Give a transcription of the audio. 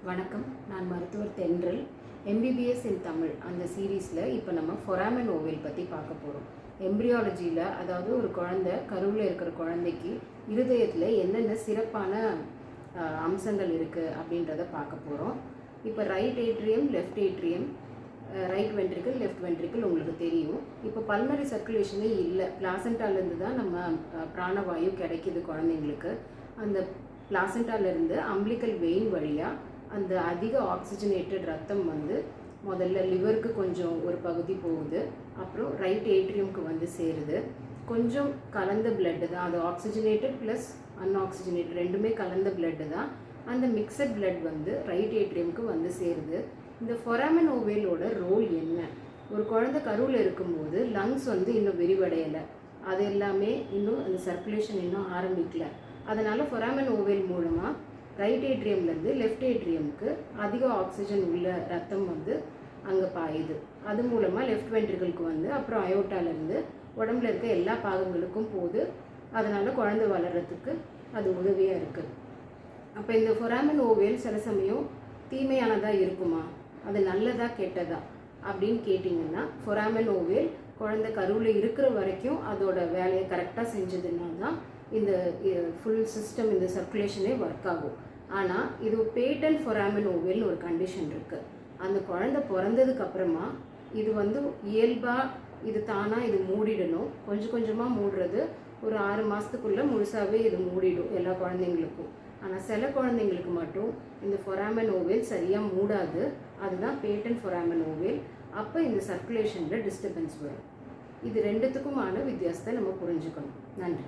வணக்கம். நான் மருத்துவர் தென்றல். எம்பிபிஎஸ் இன் தமிழ் அந்த சீரீஸில் இப்போ நம்ம ஃபொராமன் ஓவல் பற்றி பார்க்க போகிறோம். எம்ப்ரியாலஜியில், அதாவது ஒரு குழந்தை கருவில் இருக்கிற குழந்தைக்கு இருதயத்தில் என்னென்ன சிறப்பான அம்சங்கள் இருக்குது அப்படின்றத பார்க்க போகிறோம். இப்போ right atrium, left atrium, right ventricle, left ventricle உங்களுக்கு தெரியும். இப்போ பல்மரி சர்க்குலேஷனே இல்லை, பிளாசண்டாலேருந்து தான் நம்ம பிராணவாயு கிடைக்கிது குழந்தைங்களுக்கு. அந்த பிளாசண்டாலேருந்து அம்பிளிக்கல் வெயின் வழியாக அந்த அதிக ஆக்சிஜனேட்டட் ரத்தம் வந்து முதல்ல லிவருக்கு கொஞ்சம் ஒரு பகுதி போகுது, அப்புறம் ரைட் ஏட்ரியம்க்கு வந்து சேருது. கொஞ்சம் கலந்த பிளட்டு தான் அது, ஆக்சிஜனேட்டட் ப்ளஸ் அன்ஆக்சிஜனேட்டட் ரெண்டுமே கலந்த பிளட்டு தான். அந்த மிக்சட் பிளட் வந்து ரைட் ஏட்ரியம்க்கு வந்து சேருது. இந்த ஃபொராமன் ஓவேலோட ரோல் என்ன? ஒரு குழந்தை கருவில் இருக்கும்போது லங்ஸ் வந்து இன்னும் விரிவடையலை, அது எல்லாமே இன்னும் அந்த சர்க்குலேஷன் இன்னும் ஆரம்பிக்கல. அதனால் ஃபொராமன் ஓவேல் மூலமாக ரைட் ஏட்ரியம்லேருந்து லெஃப்ட் ஏட்ரியமுக்கு அதிக ஆக்சிஜன் உள்ள ரத்தம் வந்து அங்கே பாயுது. அது மூலமாக லெஃப்ட் வென்ட்ரிக்கலுக்கு வந்து அப்புறம் அயோட்டாலேருந்து உடம்புல இருக்க எல்லா பாகங்களுக்கும் போகுது. அதனால் குழந்தை வளர்கிறதுக்கு அது உதவியாக இருக்குது. அப்போ இந்த ஃபொராமன் ஓவேல் சில சமயம் தீமையானதாக இருக்குமா, அது நல்லதா கெட்டதா அப்படின்னு கேட்டிங்கன்னா, ஃபொராமன் ஓவேல் குழந்தை கருவில் இருக்கிற வரைக்கும் அதோட வேலையை கரெக்டாக செஞ்சதுன்னா தான் இந்த ஃபுல் சிஸ்டம், இந்த சர்க்குலேஷனே ஒர்க் ஆகும். ஆனால் இது பேட்டன்ட் ஃபொராமன் ஓவேல்னு ஒரு கண்டிஷன் இருக்குது. அந்த குழந்தை பிறந்ததுக்கப்புறமா இது வந்து இயல்பாக இது தானாக இது மூடிடணும். கொஞ்சம் கொஞ்சமாக மூடுறது, ஒரு 6 மாதத்துக்குள்ளே முழுசாகவே இது மூடிடும் எல்லா குழந்தைங்களுக்கும். ஆனால் சில குழந்தைங்களுக்கு மட்டும் இந்த ஃபொராமன் ஓவேல் சரியாக மூடாது, அதுதான் பேட்டன்ட் ஃபொராமன் ஓவேல். அப்போ இந்த சர்க்குலேஷனில் டிஸ்டர்பன்ஸ் வரும். இது ரெண்டுத்துக்குமான வித்தியாசத்தை நம்ம புரிஞ்சுக்கணும். நன்றி.